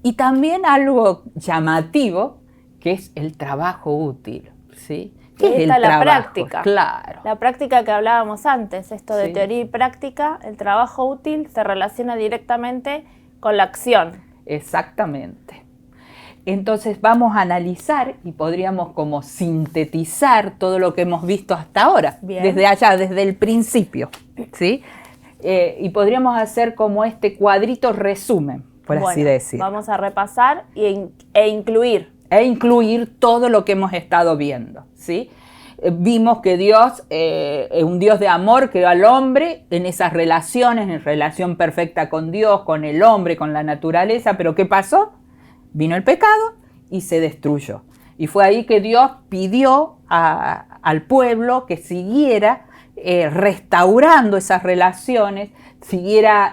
y también algo llamativo, que es el trabajo útil, ¿sí? ¿Qué es el trabajo? La práctica. Claro. La práctica que hablábamos antes, esto de teoría y práctica, el trabajo útil se relaciona directamente con la acción. Exactamente. Entonces vamos a analizar y podríamos como sintetizar todo lo que hemos visto hasta ahora, desde allá, desde el principio, ¿sí? Y podríamos hacer como este cuadrito resumen, por así decir. Vamos a repasar e incluir. Incluir todo lo que hemos estado viendo, ¿sí? Vimos que Dios es un Dios de amor, creó al hombre en esas relaciones, en relación perfecta con Dios, con el hombre, con la naturaleza, pero ¿qué pasó? Vino el pecado y se destruyó. Y fue ahí que Dios pidió al pueblo que siguiera restaurando esas relaciones, siguiera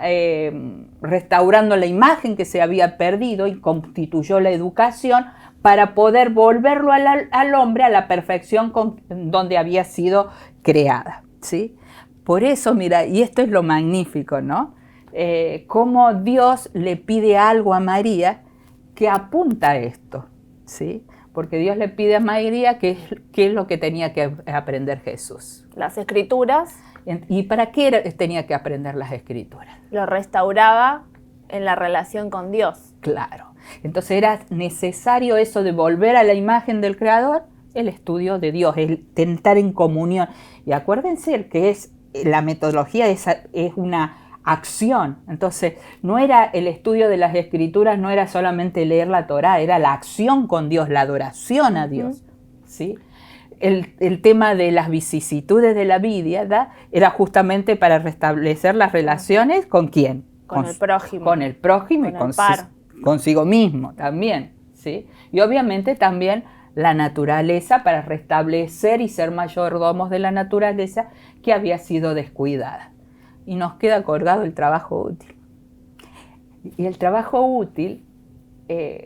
restaurando la imagen que se había perdido y constituyó la educación para poder volverlo al hombre a la perfección donde había sido creada, ¿sí? Por eso, mira, y esto es lo magnífico, ¿no? Cómo Dios le pide algo a María que apunta a esto, ¿sí? Porque Dios le pide a María qué es lo que tenía que aprender Jesús. Las Escrituras. ¿Y para qué tenía que aprender las Escrituras? Lo restauraba en la relación con Dios. Claro. Entonces era necesario eso de volver a la imagen del Creador, el estudio de Dios, el estar en comunión. Y acuérdense que la metodología es una acción. Entonces, no era el estudio de las Escrituras, no era solamente leer la Torá, era la acción con Dios, la adoración a Dios, ¿sí? El tema de las vicisitudes de la vida y justamente para restablecer las relaciones ¿con quién? Con el prójimo. Con el prójimo y consigo mismo también, ¿sí? Y obviamente también la naturaleza para restablecer y ser mayordomos de la naturaleza que había sido descuidada. Y nos queda colgado el trabajo útil. Y el trabajo útil,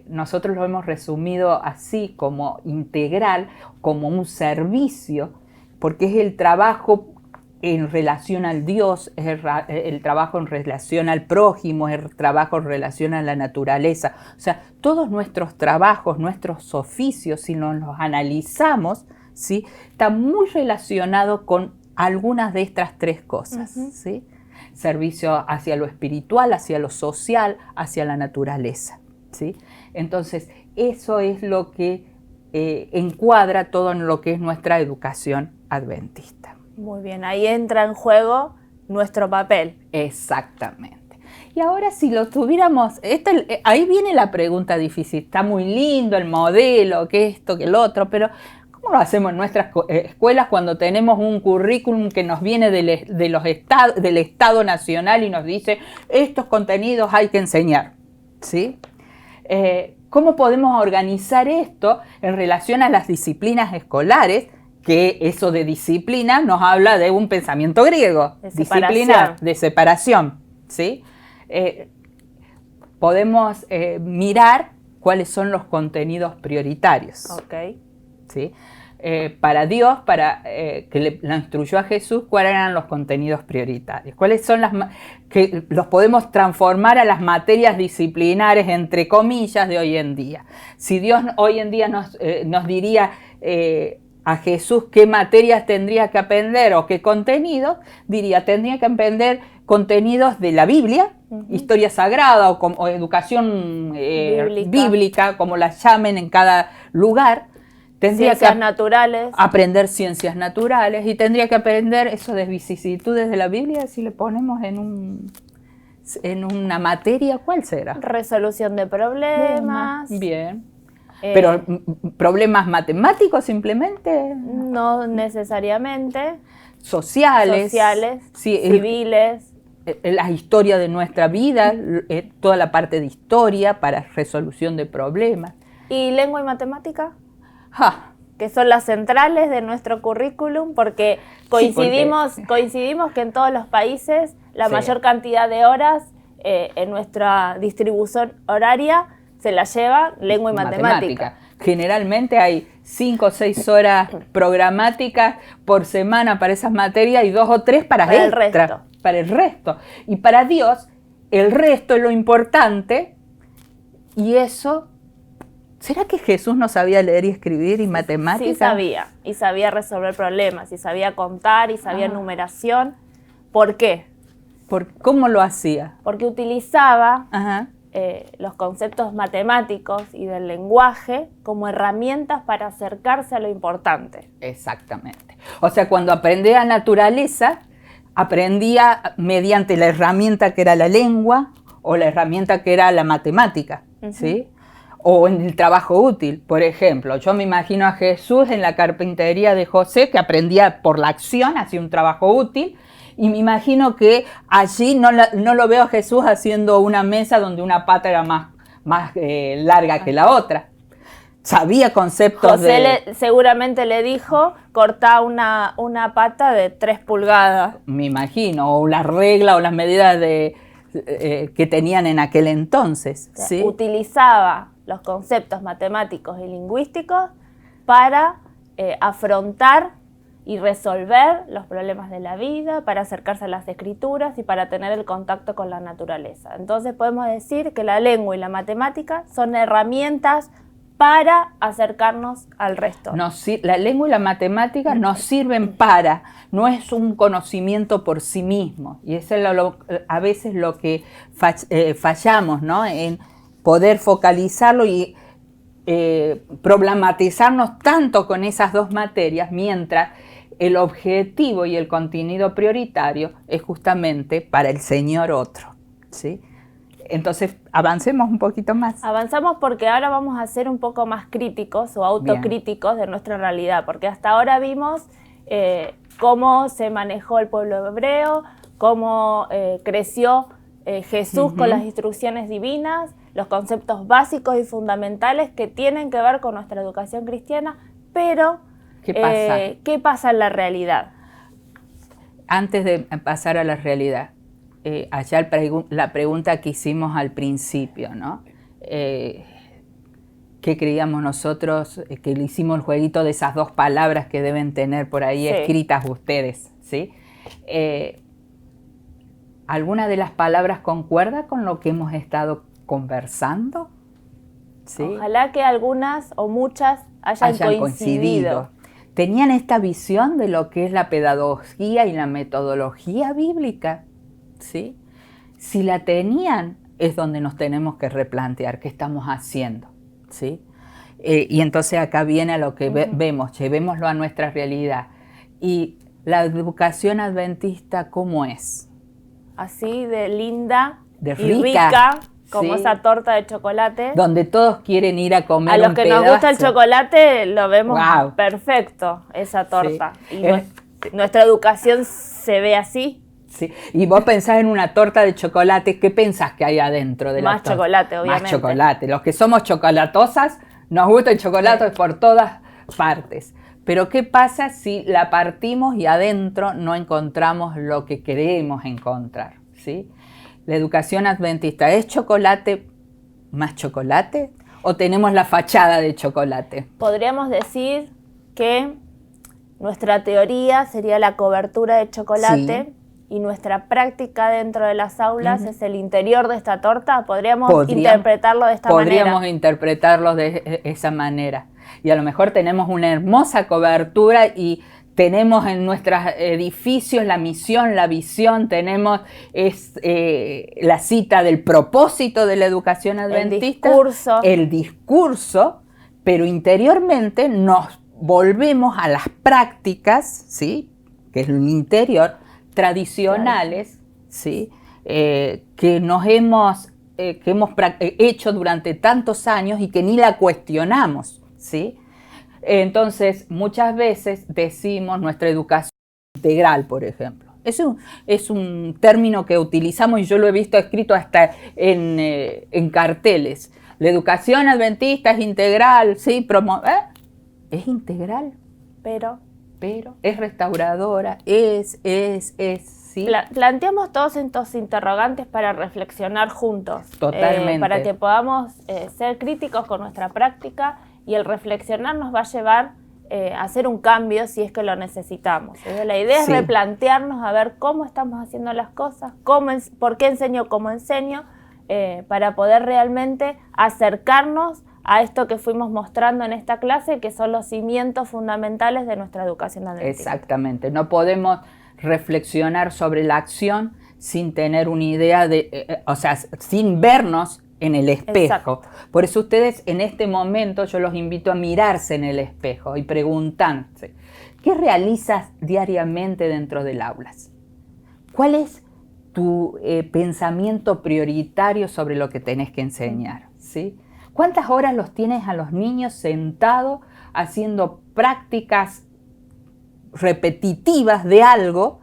nosotros lo hemos resumido así, como integral, como un servicio, porque es el trabajo en relación al Dios, es el trabajo en relación al prójimo, es el trabajo en relación a la naturaleza. O sea, todos nuestros trabajos, nuestros oficios, si nos los analizamos, ¿sí? Están muy relacionados con algunas de estas 3 cosas, ¿sí? Servicio hacia lo espiritual, hacia lo social, hacia la naturaleza, ¿sí? Entonces, eso es lo que encuadra todo en lo que es nuestra educación adventista. Muy bien, ahí entra en juego nuestro papel. Exactamente. Y ahora si lo tuviéramos, ahí viene la pregunta difícil, está muy lindo el modelo, que esto, que el otro, pero ¿cómo lo hacemos en nuestras escuelas cuando tenemos un currículum que nos viene del Estado Nacional y nos dice estos contenidos hay que enseñar? ¿Sí? ¿Cómo podemos organizar esto en relación a las disciplinas escolares? Que eso de disciplina nos habla de un pensamiento griego. Disciplina de separación. ¿Sí? Podemos mirar cuáles son los contenidos prioritarios. Okay. ¿Sí? para Dios, que lo instruyó a Jesús, cuáles eran los contenidos prioritarios, cuáles son que los podemos transformar a las materias disciplinares, entre comillas, de hoy en día. Si Dios hoy en día nos diría a Jesús qué materias tendría que aprender o qué contenidos, diría, tendría que aprender contenidos de la Biblia, historia sagrada o educación bíblica, como las llamen en cada lugar. Tendría ciencias naturales. Aprender ciencias naturales y tendría que aprender eso de vicisitudes de la Biblia, si le ponemos en una materia, ¿cuál será? Resolución de problemas. Bien. ¿Pero problemas matemáticos simplemente? No necesariamente. Sociales. Sí, civiles. La historia de nuestra vida, toda la parte de historia para resolución de problemas. ¿Y lengua y matemática? Que son las centrales de nuestro currículum, porque coincidimos que en todos los países la mayor cantidad de horas en nuestra distribución horaria se la lleva lengua y matemática. Generalmente hay 5 o 6 horas programáticas por semana para esas materias y 2 o 3 para el resto. Y para Dios, el resto es lo importante, y eso... ¿Será que Jesús no sabía leer y escribir y matemáticas? Sí sabía, y sabía resolver problemas, y sabía contar, y sabía numeración. ¿Por qué? ¿Cómo lo hacía? Porque utilizaba los conceptos matemáticos y del lenguaje como herramientas para acercarse a lo importante. Exactamente. O sea, cuando aprendía naturaleza, aprendía mediante la herramienta que era la lengua o la herramienta que era la matemática, ¿sí? O en el trabajo útil, por ejemplo. Yo me imagino a Jesús en la carpintería de José, que aprendía por la acción, hacía un trabajo útil, y me imagino que allí no lo veo a Jesús haciendo una mesa donde una pata era más larga que la otra. Sabía conceptos José seguramente le dijo, cortá una pata de 3 pulgadas. Me imagino, o la regla o las medidas que tenían en aquel entonces. O sea, ¿sí? Utilizaba los conceptos matemáticos y lingüísticos para afrontar y resolver los problemas de la vida, para acercarse a las escrituras y para tener el contacto con la naturaleza. Entonces podemos decir que la lengua y la matemática son herramientas para acercarnos al resto. La lengua y la matemática nos sirven no es un conocimiento por sí mismo. Y eso es a veces lo que fallamos, ¿no? En poder focalizarlo y problematizarnos tanto con esas dos materias, mientras el objetivo y el contenido prioritario es justamente para el Señor otro, ¿sí? Entonces, avancemos un poquito más. Avanzamos porque ahora vamos a ser un poco más críticos o autocríticos de nuestra realidad, porque hasta ahora vimos cómo se manejó el pueblo hebreo, cómo creció Jesús con las instrucciones divinas, los conceptos básicos y fundamentales que tienen que ver con nuestra educación cristiana, pero ¿qué pasa en la realidad? Antes de pasar a la realidad, allá la pregunta que hicimos al principio, ¿no? ¿Qué creíamos nosotros? Que le hicimos el jueguito de esas dos palabras que deben tener por ahí escritas ustedes, ¿sí? ¿Alguna de las palabras concuerda con lo que hemos estado conversando? ¿Sí? Ojalá que algunas o muchas hayan coincidido. ¿Tenían esta visión de lo que es la pedagogía y la metodología bíblica? ¿Sí? Si la tenían, es donde nos tenemos que replantear qué estamos haciendo, ¿sí? Y entonces acá viene a lo que vemos, llevémoslo a nuestra realidad. ¿Y la educación adventista cómo es? Así de linda de y rica, como esa torta de chocolate. Donde todos quieren ir a comer un pedazo. A los que nos gusta el chocolate lo vemos perfecto, esa torta. Sí. Y nuestra educación se ve así. Sí. Y vos pensás en una torta de chocolate, ¿qué pensás que hay adentro de la torta? Más chocolate, obviamente. Más chocolate. Los que somos chocolatosas, nos gusta el chocolate por todas partes. Pero ¿qué pasa si la partimos y adentro no encontramos lo que queremos encontrar? ¿Sí? La educación adventista, ¿es chocolate más chocolate? ¿O tenemos la fachada de chocolate? Podríamos decir que nuestra teoría sería la cobertura de chocolate, sí, y nuestra práctica dentro de las aulas es el interior de esta torta. ¿Podríamos interpretarlo de esta manera? Podríamos interpretarlo de esa manera. Y a lo mejor tenemos una hermosa cobertura y tenemos en nuestros edificios la misión, la visión, tenemos la cita del propósito de la educación adventista, el discurso, pero interiormente nos volvemos a las prácticas, ¿sí?, que es el interior, tradicionales, claro, ¿sí?, que hemos hecho durante tantos años y que ni la cuestionamos, ¿sí? Entonces, muchas veces decimos nuestra educación integral, por ejemplo. Es un término que utilizamos y yo lo he visto escrito hasta en carteles. La educación adventista es integral, ¿sí? Es integral, pero es restauradora, sí. Planteamos todos estos interrogantes para reflexionar juntos. Totalmente. Para que podamos ser críticos con nuestra práctica, y el reflexionar nos va a llevar a hacer un cambio si es que lo necesitamos. La idea es replantearnos a ver cómo estamos haciendo las cosas, por qué enseño como enseño, para poder realmente acercarnos a esto que fuimos mostrando en esta clase, que son los cimientos fundamentales de nuestra educación adventista. Exactamente, no podemos reflexionar sobre la acción sin tener una idea sin vernos en el espejo. Exacto. Por eso ustedes en este momento yo los invito a mirarse en el espejo y preguntarse, ¿qué realizas diariamente dentro del aula? ¿Cuál es tu pensamiento prioritario sobre lo que tenés que enseñar? ¿Sí? ¿Cuántas horas los tienes a los niños sentados haciendo prácticas repetitivas de algo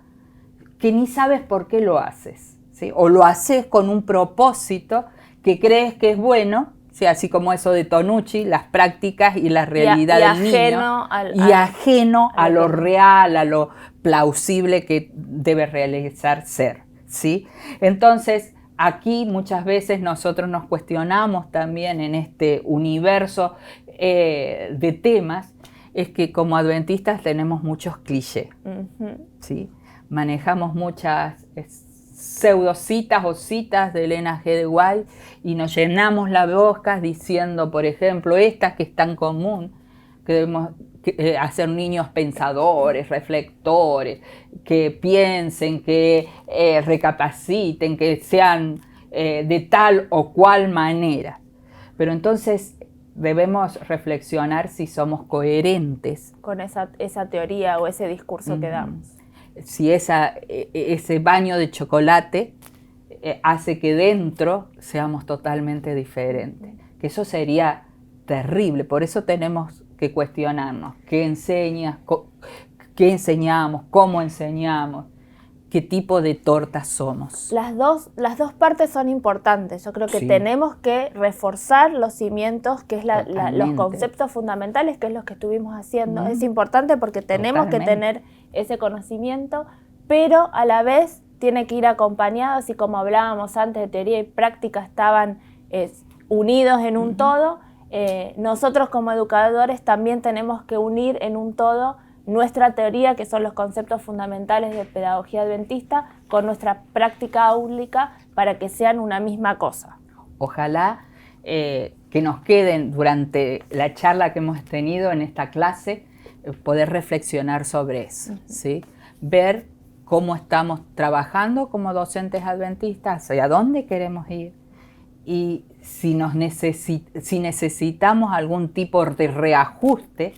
que ni sabes por qué lo haces? ¿Sí? O lo haces con un propósito que crees que es bueno, ¿sí? Así como eso de Tonucci, las prácticas y la realidad del niño. Ajeno a lo real, a lo plausible que debe realizar ser, ¿sí? Entonces, aquí muchas veces nosotros nos cuestionamos también en este universo de temas, es que como adventistas tenemos muchos clichés, ¿sí? Manejamos muchas pseudocitas o citas de Elena G. de White y nos llenamos la boca diciendo, por ejemplo, estas que es tan común, que debemos hacer niños pensadores, reflectores, que piensen, que recapaciten, que sean de tal o cual manera. Pero entonces debemos reflexionar si somos coherentes con esa teoría o ese discurso que damos. Si ese baño de chocolate hace que dentro seamos totalmente diferentes. Que eso sería terrible, por eso tenemos que cuestionarnos qué enseñas, qué enseñamos, cómo enseñamos, qué tipo de tortas somos. Las dos partes son importantes. Yo creo que tenemos que reforzar los cimientos, que es los conceptos fundamentales, que es lo que estuvimos haciendo. Es importante porque tenemos que tener ese conocimiento, pero a la vez tiene que ir acompañado, así como hablábamos antes de teoría y práctica estaban unidos en un todo. Nosotros como educadores también tenemos que unir en un todo nuestra teoría, que son los conceptos fundamentales de pedagogía adventista, con nuestra práctica áulica para que sean una misma cosa. Ojalá que nos queden durante la charla que hemos tenido en esta clase, poder reflexionar sobre eso, ¿sí? Ver cómo estamos trabajando como docentes adventistas, hacia dónde queremos ir y si necesitamos algún tipo de reajuste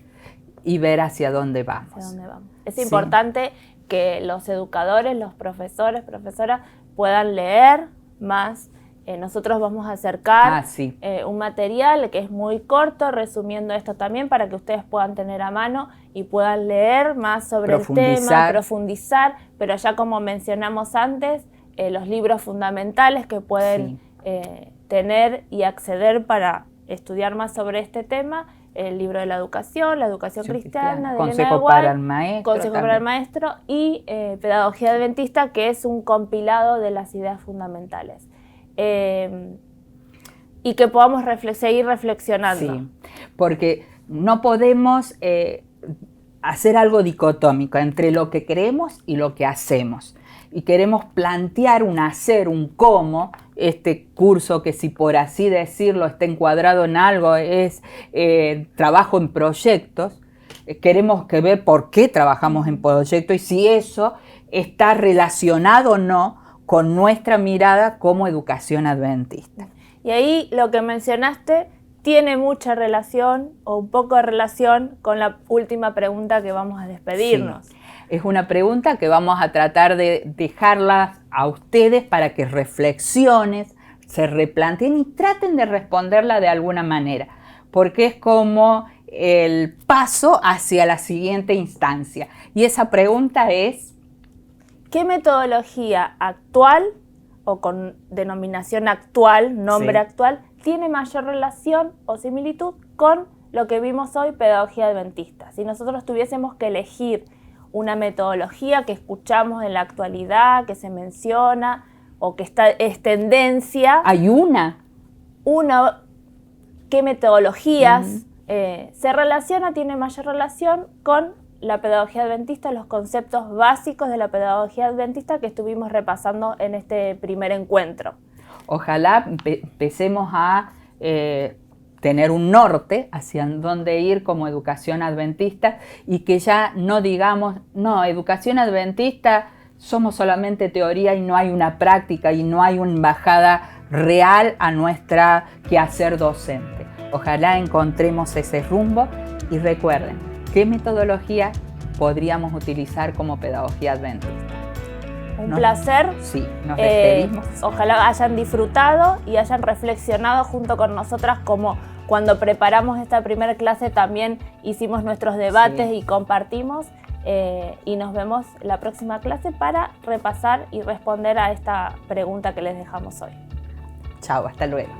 y ver hacia dónde vamos. Es importante que los educadores, los profesores, profesoras puedan leer más. Nosotros vamos a acercar un material que es muy corto, resumiendo esto también para que ustedes puedan tener a mano y puedan leer más sobre el tema, profundizar, pero ya como mencionamos antes, los libros fundamentales que pueden tener y acceder para estudiar más sobre este tema, el libro de la educación cristiana, de Consejo para el maestro, Consejo para el maestro y Pedagogía Adventista, que es un compilado de las ideas fundamentales. Y que podamos seguir reflexionando. Sí, porque no podemos hacer algo dicotómico entre lo que queremos y lo que hacemos. Y queremos plantear un hacer, un cómo. Este curso, que si por así decirlo está encuadrado en algo, es trabajo en proyectos. Queremos ver por qué trabajamos en proyectos y si eso está relacionado o no con nuestra mirada como educación adventista. Y ahí lo que mencionaste tiene mucha relación o un poco de relación con la última pregunta que vamos a despedirnos. Sí. Es una pregunta que vamos a tratar de dejarla a ustedes para que reflexionen, se replanteen y traten de responderla de alguna manera, porque es como el paso hacia la siguiente instancia. Y esa pregunta es: ¿qué metodología actual o con denominación actual, nombre actual, tiene mayor relación o similitud con lo que vimos hoy, pedagogía adventista? Si nosotros tuviésemos que elegir una metodología que escuchamos en la actualidad, que se menciona o que es tendencia. ¿Hay una? ¿Qué metodologías se relaciona, tiene mayor relación con la pedagogía adventista, los conceptos básicos de la pedagogía adventista que estuvimos repasando en este primer encuentro? Ojalá empecemos a tener un norte hacia dónde ir como educación adventista y que ya no digamos, no, educación adventista somos solamente teoría y no hay una práctica y no hay una embajada real a nuestra quehacer docente. Ojalá encontremos ese rumbo y recuerden, ¿qué metodología podríamos utilizar como pedagogía adventista? Un placer. Sí, nos despedimos. Ojalá hayan disfrutado y hayan reflexionado junto con nosotras, como cuando preparamos esta primera clase también hicimos nuestros debates y compartimos. Y nos vemos la próxima clase para repasar y responder a esta pregunta que les dejamos hoy. Chao, hasta luego.